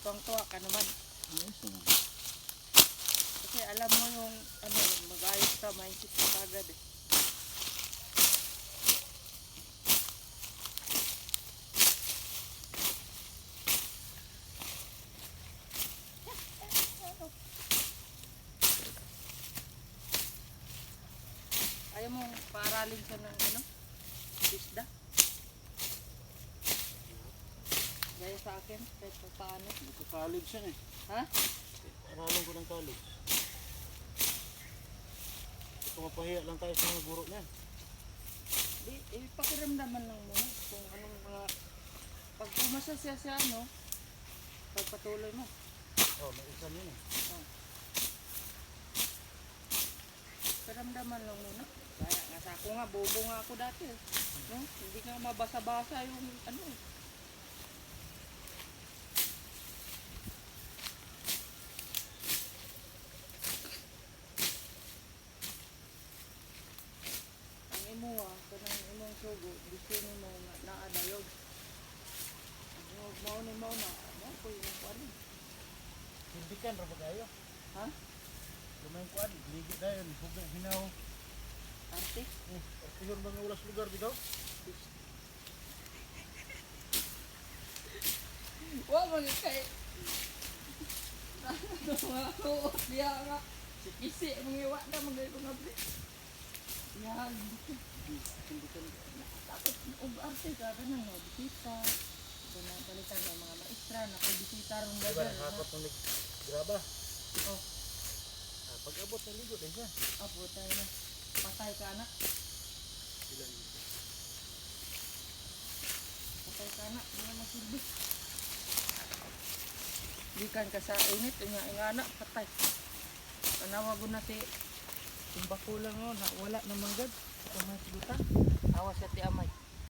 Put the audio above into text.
tuwang-tuwa ka naman. Ayos naman. Kasi alam mo yung ano, mag-ayos ka, mindset ka agad eh. Ayaw mong paaralin siya ng ano, isda. Gaya sa akin, kahit pa paano. Nagka-college siya eh. Ha? Aralan ko ng college. Pumapahiya lang tayo sa mga guro niya. Di, pakiramdaman lang muna kung anong mga... Pag pumasa siya sa ano, pagpatuloy mo. Oh, may exam yun eh. Oh. Pakiramdaman lang muna. Kaya nga sa ako nga, bobo nga ako dati. No? Hindi nga mabasa-basa yung ano eh. Kanang imong sugo, gusto ni mo nga naadayog. Mao ni mo na, mo ko yung kuan. Hindi kan ra kayo. Ha? Lumayan kuan, ligid dayon, hugay hinaw. Arte? Yun mga ulas lugar bigaw. Wa man kay. Ako dia nga. Si Pisi mangiwa na magay ko ngabri. Yan. Hindi kan. Tapos og arte ka kanang mga bisita. Kanang balikan ng mga maestra na kay bisita rong Diba gagal. nakakot ng graba. Oh, Pag abot ng ligo din siya. apo tayo na. Patay ka anak. Ilan? Patay ka anak, hindi na masilbi. Gikan ka sa init, nga anak, patay. Panawag ko na si Timbako lang no, na wala na manggad. Ito mga sigutan. Awas sa ti amay.